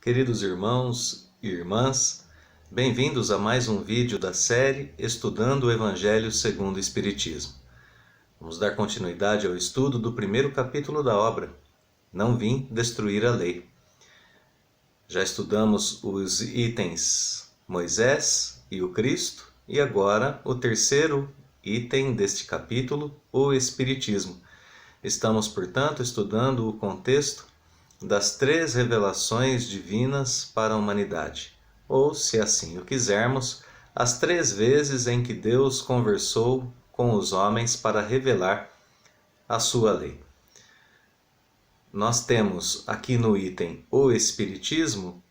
Queridos irmãos e irmãs, bem-vindos a mais um vídeo da série Estudando o Evangelho segundo o Espiritismo. Vamos dar continuidade ao estudo do primeiro capítulo da obra, Não Vim Destruir a Lei. Já estudamos os itens Moisés e o Cristo, e agora o terceiro item deste capítulo, o Espiritismo. Estamos, portanto, estudando o contexto das três revelações divinas para a humanidade, ou, se assim o quisermos, as três vezes em que Deus conversou com os homens para revelar a sua lei. Nós temos aqui no item O Espiritismo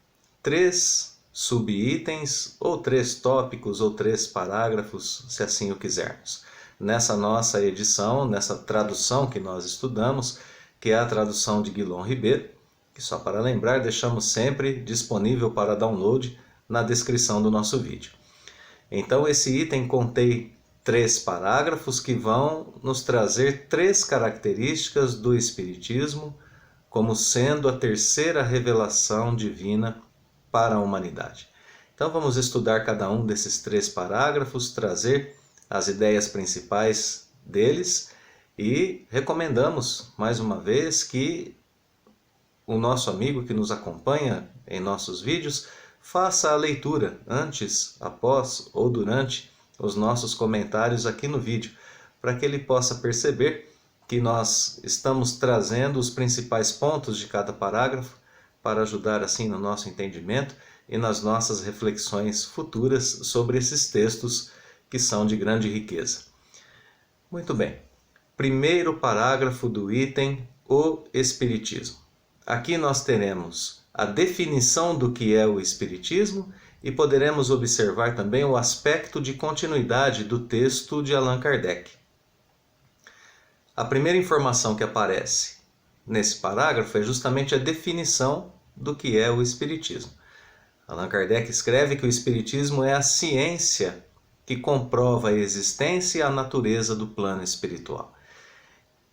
três subitens, ou três tópicos, ou três parágrafos, se assim o quisermos. Nessa nossa edição, nessa tradução que nós estudamos, que é a tradução de Guilom Ribeiro, que só para lembrar, deixamos sempre disponível para download na descrição do nosso vídeo. Então esse item contém três parágrafos que vão nos trazer três características do Espiritismo como sendo a terceira revelação divina para a humanidade. Então vamos estudar cada um desses três parágrafos, trazer as ideias principais deles e recomendamos mais uma vez que o nosso amigo que nos acompanha em nossos vídeos faça a leitura antes, após ou durante os nossos comentários aqui no vídeo, para que ele possa perceber que nós estamos trazendo os principais pontos de cada parágrafo para ajudar assim no nosso entendimento e nas nossas reflexões futuras sobre esses textos que são de grande riqueza. Muito bem, primeiro parágrafo do item O Espiritismo. Aqui nós teremos a definição do que é o Espiritismo e poderemos observar também o aspecto de continuidade do texto de Allan Kardec. A primeira informação que aparece nesse parágrafo é justamente a definição do que é o Espiritismo. Allan Kardec escreve que o Espiritismo é a ciência que comprova a existência e a natureza do plano espiritual,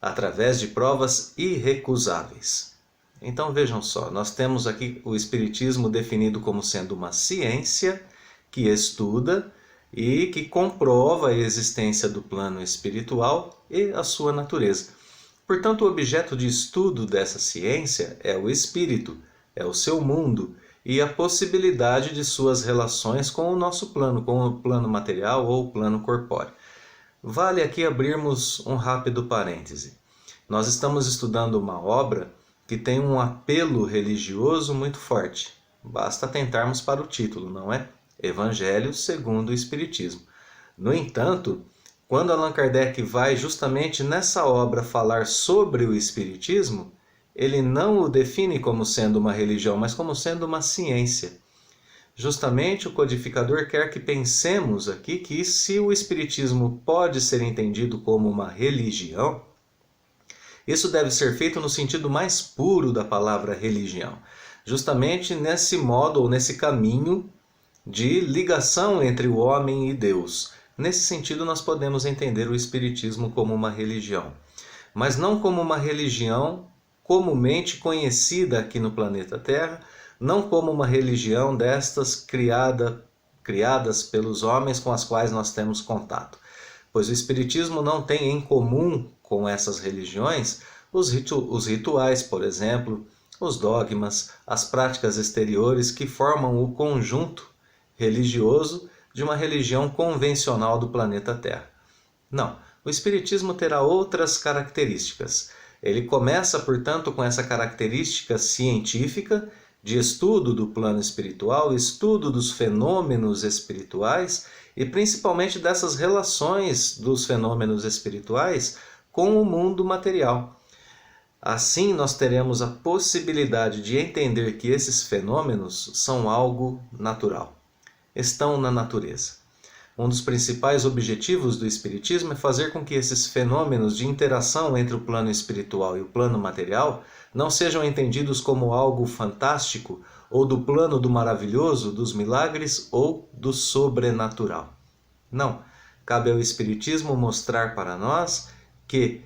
através de provas irrecusáveis. Então vejam só, nós temos aqui o Espiritismo definido como sendo uma ciência que estuda e que comprova a existência do plano espiritual e a sua natureza. Portanto, o objeto de estudo dessa ciência é o espírito, é o seu mundo e a possibilidade de suas relações com o nosso plano, com o plano material ou o plano corpóreo. Vale aqui abrirmos um rápido parêntese. Nós estamos estudando uma obra que tem um apelo religioso muito forte. Basta atentarmos para o título, não é? Evangelho segundo o Espiritismo. No entanto, quando Allan Kardec vai justamente nessa obra falar sobre o Espiritismo, ele não o define como sendo uma religião, mas como sendo uma ciência. Justamente o codificador quer que pensemos aqui que se o Espiritismo pode ser entendido como uma religião, isso deve ser feito no sentido mais puro da palavra religião, justamente nesse modo ou nesse caminho de ligação entre o homem e Deus. Nesse sentido, nós podemos entender o Espiritismo como uma religião, mas não como uma religião comumente conhecida aqui no planeta Terra, não como uma religião destas criadas pelos homens com as quais nós temos contato. Pois o Espiritismo não tem em comum com essas religiões os rituais, por exemplo, os dogmas, as práticas exteriores que formam o conjunto religioso de uma religião convencional do planeta Terra. Não, o Espiritismo terá outras características. Ele começa, portanto, com essa característica científica de estudo do plano espiritual, estudo dos fenômenos espirituais e principalmente dessas relações dos fenômenos espirituais com o mundo material. Assim, nós teremos a possibilidade de entender que esses fenômenos são algo natural, estão na natureza. Um dos principais objetivos do Espiritismo é fazer com que esses fenômenos de interação entre o plano espiritual e o plano material não sejam entendidos como algo fantástico ou do plano do maravilhoso, dos milagres ou do sobrenatural. Não, cabe ao Espiritismo mostrar para nós que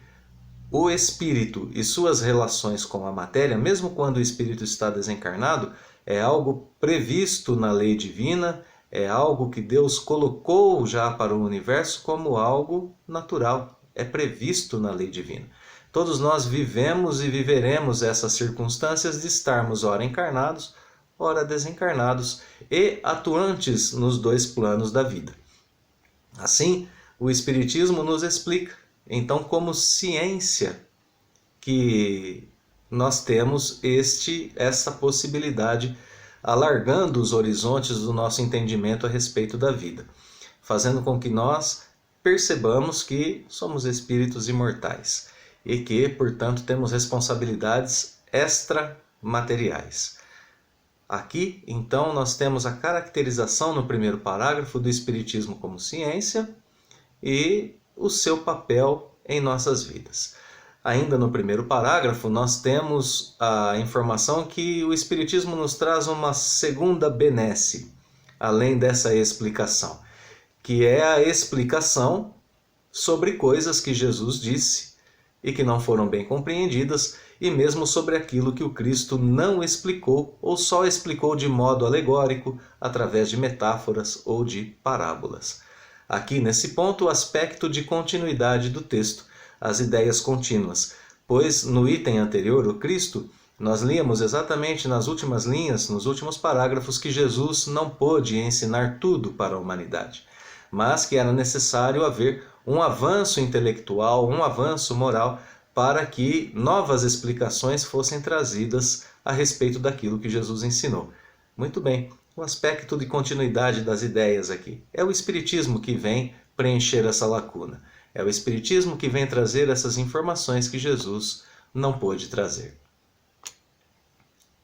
o espírito e suas relações com a matéria, mesmo quando o espírito está desencarnado, é algo previsto na lei divina, é algo que Deus colocou já para o universo como algo natural, é previsto na lei divina. Todos nós vivemos e viveremos essas circunstâncias de estarmos ora encarnados, ora desencarnados e atuantes nos dois planos da vida. Assim, o Espiritismo nos explica, então, como ciência, que nós temos essa possibilidade, alargando os horizontes do nosso entendimento a respeito da vida, fazendo com que nós percebamos que somos espíritos imortais e que, portanto, temos responsabilidades extramateriais. Aqui, então, nós temos a caracterização no primeiro parágrafo do Espiritismo como ciência e o seu papel em nossas vidas. Ainda no primeiro parágrafo, nós temos a informação que o Espiritismo nos traz uma segunda benesse, além dessa explicação, que é a explicação sobre coisas que Jesus disse e que não foram bem compreendidas, e mesmo sobre aquilo que o Cristo não explicou ou só explicou de modo alegórico, através de metáforas ou de parábolas. Aqui nesse ponto, o aspecto de continuidade do texto, as ideias contínuas, pois no item anterior, o Cristo, nós líamos exatamente nas últimas linhas, nos últimos parágrafos, que Jesus não pôde ensinar tudo para a humanidade, mas que era necessário haver um avanço intelectual, um avanço moral, para que novas explicações fossem trazidas a respeito daquilo que Jesus ensinou. Muito bem, o aspecto de continuidade das ideias aqui. É o Espiritismo que vem preencher essa lacuna. É o Espiritismo que vem trazer essas informações que Jesus não pôde trazer.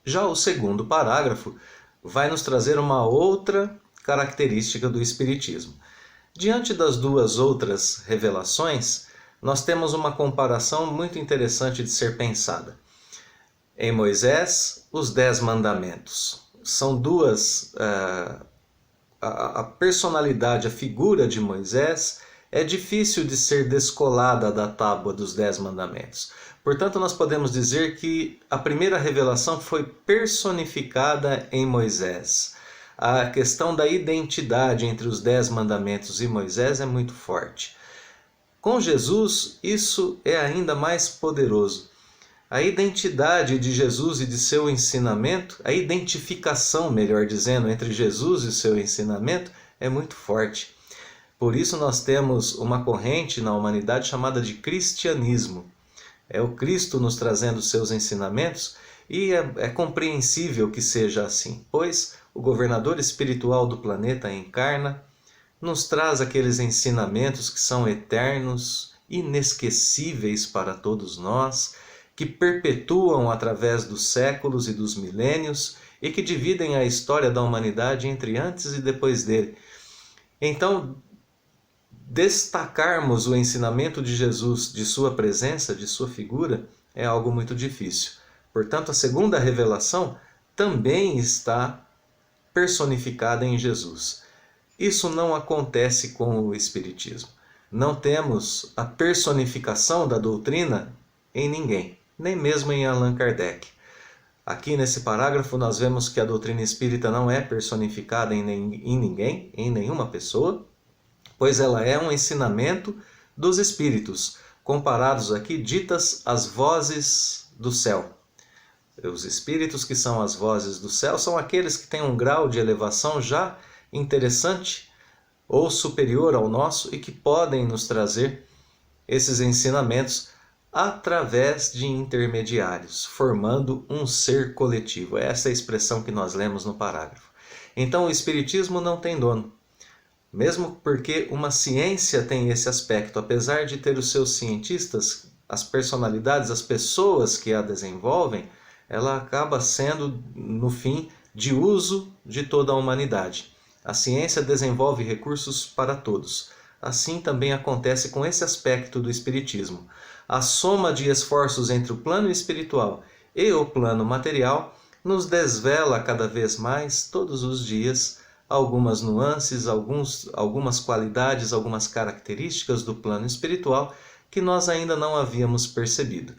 Já o segundo parágrafo vai nos trazer uma outra característica do Espiritismo. Diante das duas outras revelações, nós temos uma comparação muito interessante de ser pensada. Em Moisés, os 10 mandamentos. São duas... a personalidade, a figura de Moisés é difícil de ser descolada da tábua dos 10 mandamentos. Portanto, nós podemos dizer que a primeira revelação foi personificada em Moisés. A questão da identidade entre os 10 mandamentos e Moisés é muito forte. Com Jesus, isso é ainda mais poderoso. A identidade de Jesus e de seu ensinamento, a identificação, melhor dizendo, entre Jesus e seu ensinamento é muito forte. Por isso nós temos uma corrente na humanidade chamada de cristianismo. É o Cristo nos trazendo seus ensinamentos e é compreensível que seja assim, pois o governador espiritual do planeta encarna, nos traz aqueles ensinamentos que são eternos, inesquecíveis para todos nós, que perpetuam através dos séculos e dos milênios e que dividem a história da humanidade entre antes e depois dele. Então, destacarmos o ensinamento de Jesus, de sua presença, de sua figura, é algo muito difícil. Portanto, a segunda revelação também está personificada em Jesus. Isso não acontece com o Espiritismo. Não temos a personificação da doutrina em ninguém, nem mesmo em Allan Kardec. Aqui nesse parágrafo nós vemos que a doutrina espírita não é personificada em ninguém, em nenhuma pessoa, pois ela é um ensinamento dos espíritos, comparados aqui, ditas as vozes do céu. Os espíritos que são as vozes do céu são aqueles que têm um grau de elevação já interessante ou superior ao nosso e que podem nos trazer esses ensinamentos através de intermediários, formando um ser coletivo. Essa é a expressão que nós lemos no parágrafo. Então o Espiritismo não tem dono, mesmo porque uma ciência tem esse aspecto, apesar de ter os seus cientistas, as personalidades, as pessoas que a desenvolvem, ela acaba sendo, no fim, de uso de toda a humanidade. A ciência desenvolve recursos para todos. Assim também acontece com esse aspecto do Espiritismo. A soma de esforços entre o plano espiritual e o plano material nos desvela cada vez mais, todos os dias, algumas nuances, algumas qualidades, algumas características do plano espiritual que nós ainda não havíamos percebido.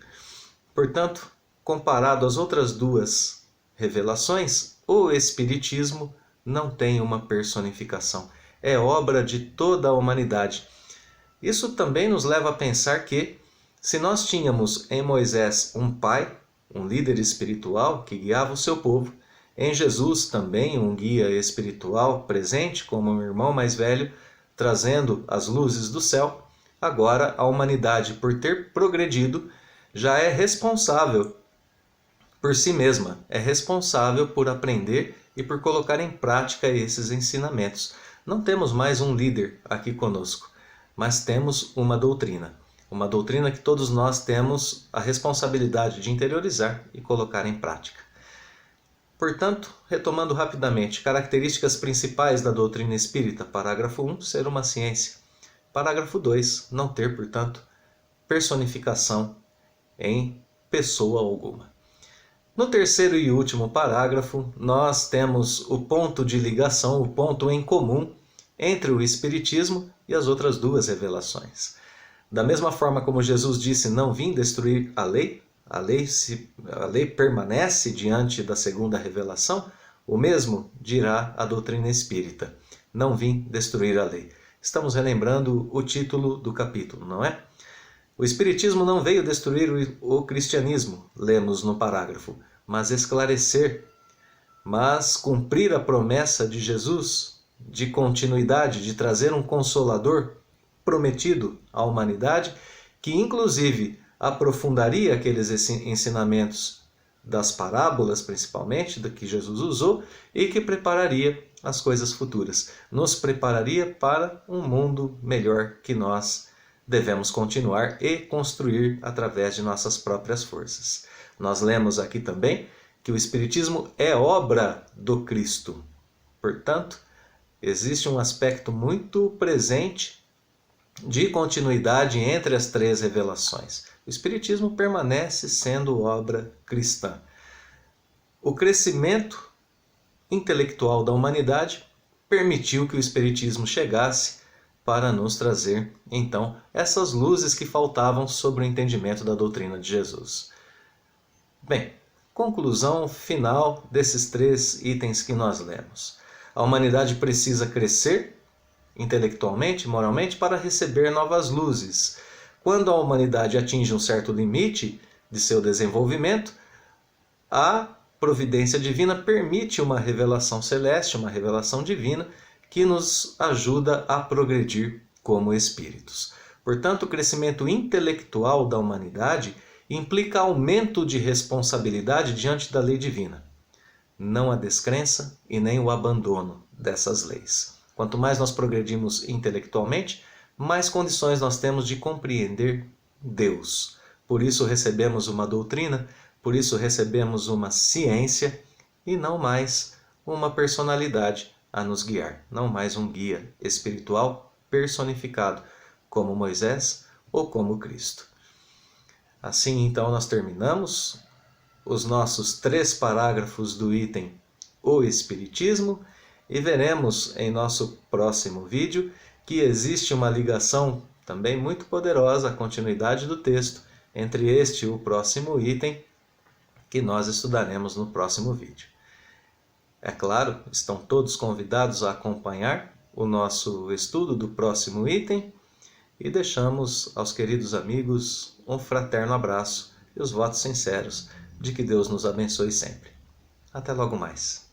Portanto, comparado às outras duas revelações, o Espiritismo não tem uma personificação. É obra de toda a humanidade. Isso também nos leva a pensar que, se nós tínhamos em Moisés um pai, um líder espiritual que guiava o seu povo, em Jesus também um guia espiritual presente como um irmão mais velho, trazendo as luzes do céu, agora a humanidade, por ter progredido, já é responsável por si mesma, é responsável por aprender e por colocar em prática esses ensinamentos. Não temos mais um líder aqui conosco, mas temos uma doutrina que todos nós temos a responsabilidade de interiorizar e colocar em prática. Portanto, retomando rapidamente, características principais da doutrina espírita, parágrafo 1, ser uma ciência. Parágrafo 2, não ter, portanto, personificação em pessoa alguma. No terceiro e último parágrafo, nós temos o ponto de ligação, o ponto em comum entre o Espiritismo e as outras duas revelações. Da mesma forma como Jesus disse, não vim destruir a lei permanece diante da segunda revelação, o mesmo dirá a doutrina espírita, não vim destruir a lei. Estamos relembrando o título do capítulo, não é? O Espiritismo não veio destruir o cristianismo, lemos no parágrafo, mas esclarecer, mas cumprir a promessa de Jesus de continuidade, de trazer um consolador prometido à humanidade, que inclusive aprofundaria aqueles ensinamentos das parábolas, principalmente, da que Jesus usou, e que prepararia as coisas futuras. Nos prepararia para um mundo melhor que nós devemos continuar e construir através de nossas próprias forças. Nós lemos aqui também que o Espiritismo é obra do Cristo. Portanto, existe um aspecto muito presente de continuidade entre as três revelações. O Espiritismo permanece sendo obra cristã. O crescimento intelectual da humanidade permitiu que o Espiritismo chegasse para nos trazer, então, essas luzes que faltavam sobre o entendimento da doutrina de Jesus. Bem, conclusão final desses três itens que nós lemos. A humanidade precisa crescer intelectualmente, moralmente, para receber novas luzes. Quando a humanidade atinge um certo limite de seu desenvolvimento, a providência divina permite uma revelação celeste, uma revelação divina, que nos ajuda a progredir como espíritos. Portanto, o crescimento intelectual da humanidade implica aumento de responsabilidade diante da lei divina, não a descrença e nem o abandono dessas leis. Quanto mais nós progredimos intelectualmente, mais condições nós temos de compreender Deus. Por isso recebemos uma doutrina, por isso recebemos uma ciência e não mais uma personalidade a nos guiar, não mais um guia espiritual personificado, como Moisés ou como Cristo. Assim, então, nós terminamos os nossos 3 parágrafos do item O Espiritismo e veremos em nosso próximo vídeo que existe uma ligação também muito poderosa, a continuidade do texto, entre este e o próximo item que nós estudaremos no próximo vídeo. É claro, estão todos convidados a acompanhar o nosso estudo do próximo item e deixamos aos queridos amigos um fraterno abraço e os votos sinceros de que Deus nos abençoe sempre. Até logo mais.